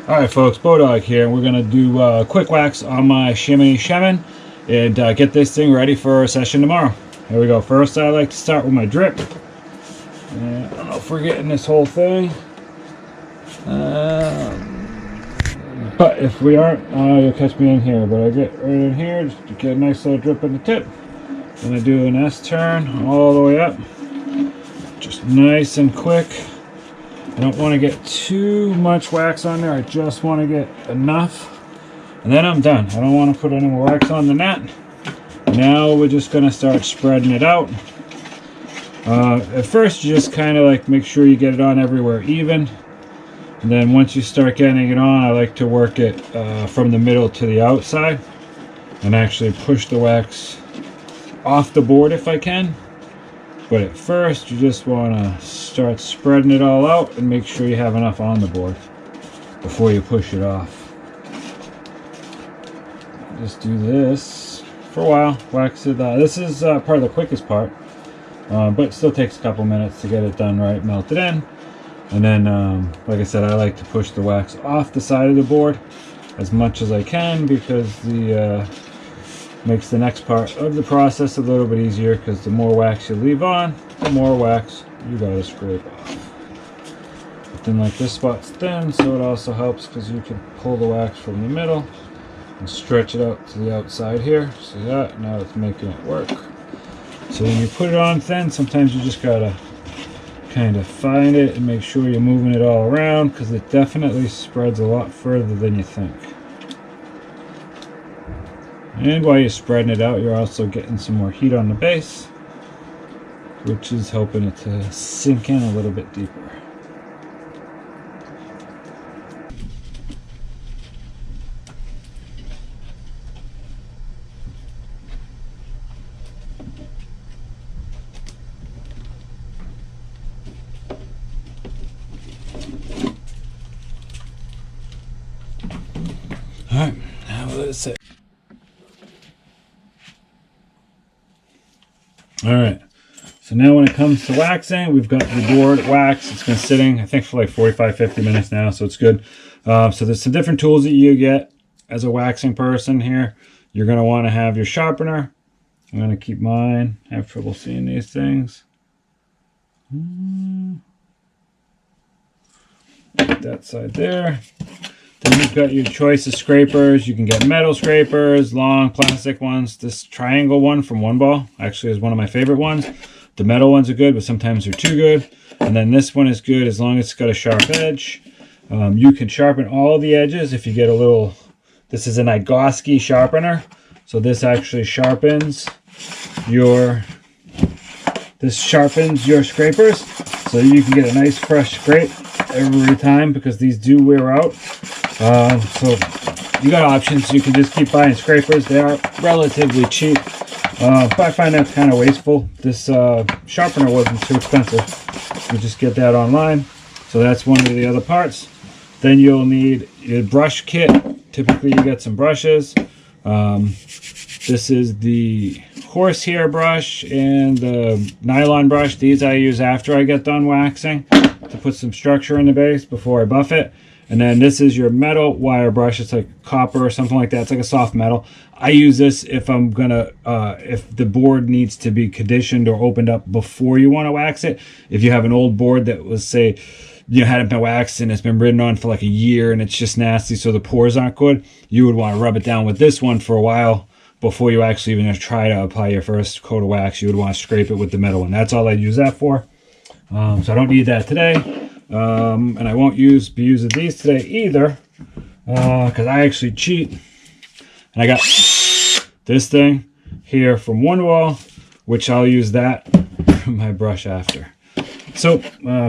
Alright folks, Beaudog here, and we're going to do quick wax on my shimmy shemin and get this thing ready for a session tomorrow. Here we go. First I like to start with my drip. And I don't know if we're getting this whole thing. But if we aren't, you'll catch me in here. But I get right in here, just to get a nice little drip in the tip. Then I do an S-turn all the way up. Just nice and quick. I don't want to get too much wax on there. I just want to get enough. And then I'm done. I don't want to put any more wax on than that. Now we're just going to start spreading it out. At first you just kind of like make sure you get it on everywhere even. And then once you start getting it on, I like to work it from the middle to the outside. And actually push the wax off the board if I can. But at first you just want to start spreading it all out and make sure you have enough on the board before you push it off. Just do this for a while, wax it. This is part of the quickest part, but it still takes a couple minutes to get it done right, melt it in. And then like I said, I like to push the wax off the side of the board as much as I can, because the makes the next part of the process a little bit easier, because the more wax you leave on, the more wax you gotta scrape off. But then like this spot's thin, so it also helps because you can pull the wax from the middle and stretch it out to the outside here. See that? Now it's making it work. So when you put it on thin, sometimes you just gotta kind of find it and make sure you're moving it all around, because it definitely spreads a lot further than you think. And while you're spreading it out, you're also getting some more heat on the base, which is helping it to sink in a little bit deeper. Alright, now let it sit. Alright, so now when it comes to waxing, we've got the board waxed. It's been sitting, I think, for like 45-50 minutes now, so it's good. So there's some different tools that you get as a waxing person here. You're going to want to have your sharpener. I'm going to keep mine. I have trouble seeing these things. That side there. Then you've got your choice of scrapers. You can get metal scrapers, long plastic ones. This triangle one from One Ball actually is one of my favorite ones. The metal ones are good, but sometimes they're too good. And then this one is good as long as it's got a sharp edge. You can sharpen all the edges if you get a little... This is an Igoski sharpener. So this actually sharpens your... This sharpens your scrapers, so you can get a nice fresh scrape every time, because these do wear out. So you got options. You can just keep buying scrapers. They are relatively cheap, but I find that kind of wasteful. This sharpener wasn't too expensive. You just get that online. So that's one of the other parts. Then you'll need your brush kit. Typically you get some brushes. This is the horsehair brush and the nylon brush. These I use after I get done waxing to put some structure in the base before I buff it. And then this is your metal wire brush. It's like copper or something like that. It's like a soft metal. I use this if I'm gonna, if the board needs to be conditioned or opened up before you want to wax it. If you have an old board that was, say, you hadn't been waxed and it's been ridden on for like a year and it's just nasty, so the pores aren't good, you would want to rub it down with this one for a while before you actually even try to apply your first coat of wax. You would want to scrape it with the metal one. That's all I use that for. So I don't need that today. And I won't be using these today either, because I actually cheat. And I got this thing here from One Ball, which I'll use that for my brush after. So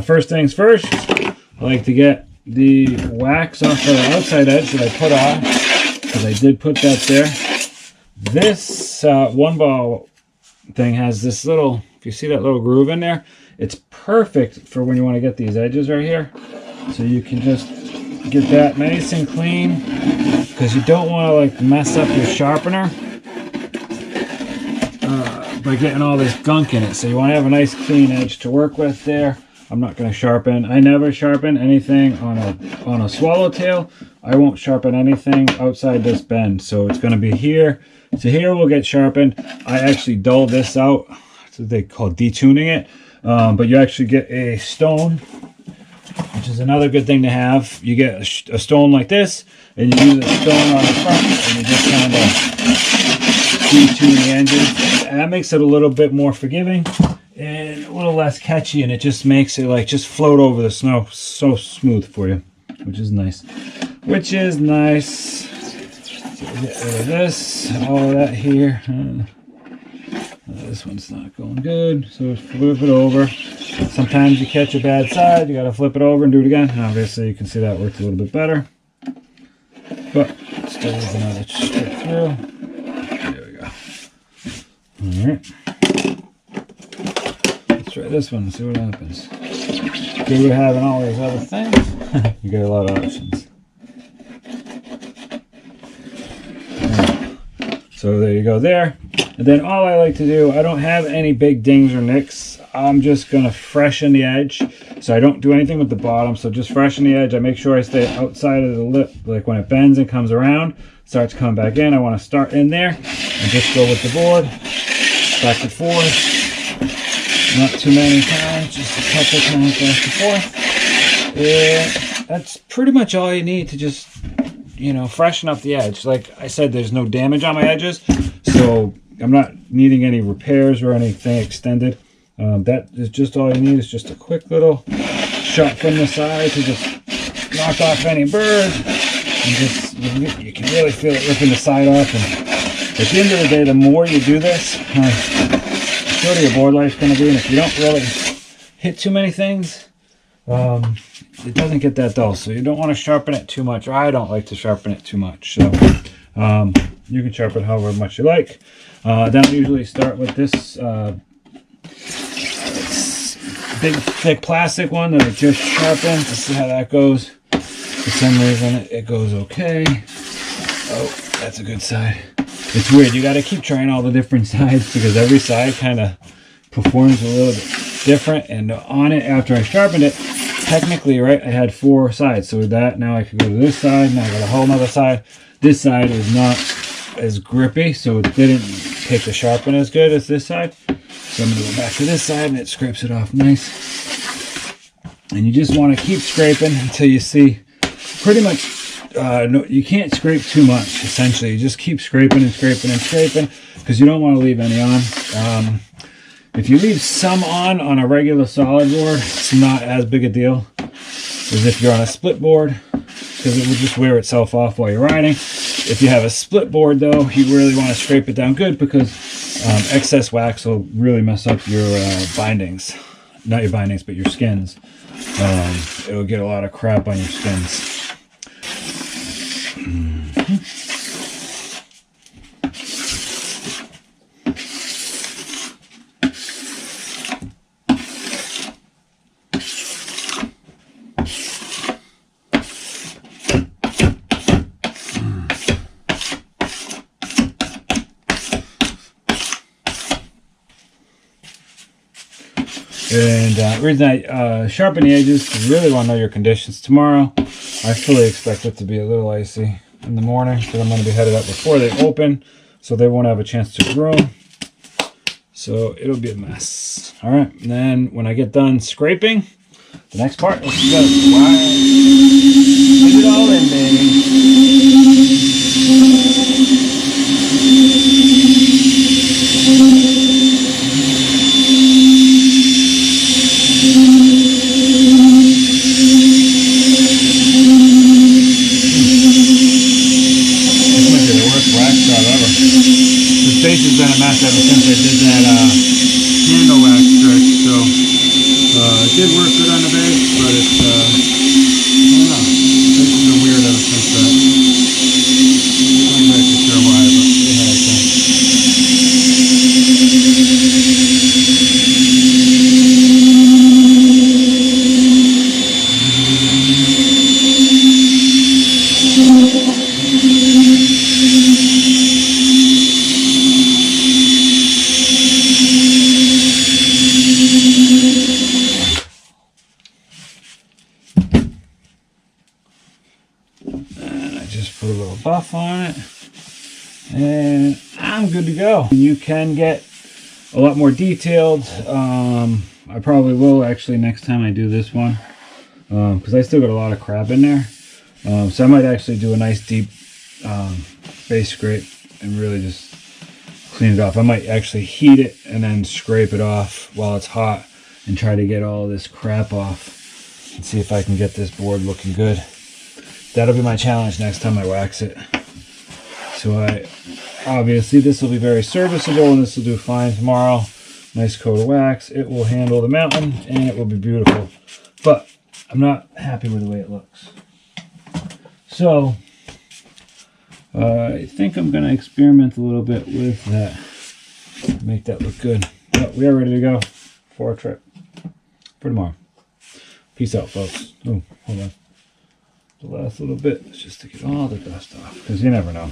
first things first, I like to get the wax off of the outside edge that I put on, because I did put that there. This One Ball thing has this little, if you see that little groove in there, it's perfect for when you want to get these edges right here. So you can just get that nice and clean, because you don't want to like mess up your sharpener by getting all this gunk in it. So you want to have a nice clean edge to work with there. I'm not going to sharpen. I never sharpen anything on a swallowtail. I won't sharpen anything outside this bend. So it's going to be here. So here will get sharpened. I actually dull this out. That's what they call detuning it. But you actually get a stone, which is another good thing to have. You get a stone like this, and you use a stone on the front, and you just kind of detune the engine. And that makes it a little bit more forgiving and a little less catchy, and it just makes it like just float over the snow so smooth for you, which is nice. So get rid of this, all of that here. This one's not going good, so flip it over. Sometimes you catch a bad side, you got to flip it over and do it again. Obviously, you can see that worked a little bit better, but still there's another strip through. There we go. All right. Let's try this one and see what happens. Good with having all these other things. You get a lot of options. Right. So there you go there. And then all I like to do, I don't have any big dings or nicks. I'm just going to freshen the edge. So I don't do anything with the bottom. So just freshen the edge. I make sure I stay outside of the lip. Like when it bends and comes around, starts coming back in. I want to start in there and just go with the board. Back and forth. Not too many times, just a couple times back and forth. And that's pretty much all you need to just, you know, freshen up the edge. Like I said, there's no damage on my edges. So I'm not needing any repairs or anything extended. That is just all you need, is just a quick little shot from the side to just knock off any birds. And just, you can really feel it ripping the side off. And at the end of the day, the more you do this, the shorter your board life's going to be. And if you don't really hit too many things, it doesn't get that dull. So you don't want to sharpen it too much. Or I don't like to sharpen it too much. So you can sharpen however much you like. Then I usually start with this big thick plastic one that I just sharpened to see how that goes. For some reason it goes okay. Oh, that's a good side. It's weird, you got to keep trying all the different sides because every side kind of performs a little bit different. And on it, after I sharpened it, technically, right, I had 4 sides. So with that, now I can go to this side. Now I got a whole nother side. This side is not as grippy, so it didn't take the sharpen as good as this side. So I'm going to go back to this side, and it scrapes it off nice. And you just want to keep scraping until you see pretty much, no, you can't scrape too much, essentially. You just keep scraping and scraping and scraping because you don't want to leave any on. If you leave some on a regular solid board, it's not as big a deal as if you're on a split board, because it will just wear itself off while you're riding. If you have a split board, though, you really want to scrape it down good because excess wax will really mess up your bindings. Not your bindings, but your skins. It'll get a lot of crap on your skins. And the reason I sharpen the edges is you really want to know your conditions. Tomorrow, I fully expect it to be a little icy in the morning because I'm going to be headed up before they open, so they won't have a chance to grow. So it'll be a mess. All right, and then when I get done scraping, the next part, let's go. Put it all in, baby. Has been a mess ever since I did that handle wax trick, so it did work good on the base, but it's I don't know, this has been weird ever since that. just put a little buff on it, and I'm good to go. You can get a lot more detailed. I probably will actually next time I do this one, because I still got a lot of crap in there. So I might actually do a nice deep base scrape and really just clean it off. I might actually heat it and then scrape it off while it's hot and try to get all this crap off and see if I can get this board looking good. That'll be my challenge next time I wax it. So obviously this will be very serviceable and this will do fine tomorrow. Nice coat of wax. It will handle the mountain and it will be beautiful. But I'm not happy with the way it looks. So I think I'm going to experiment a little bit with that. Make that look good. But we are ready to go for a trip for tomorrow. Peace out, folks. Oh, hold on. The last little bit is just to get all the dust off, because you never know.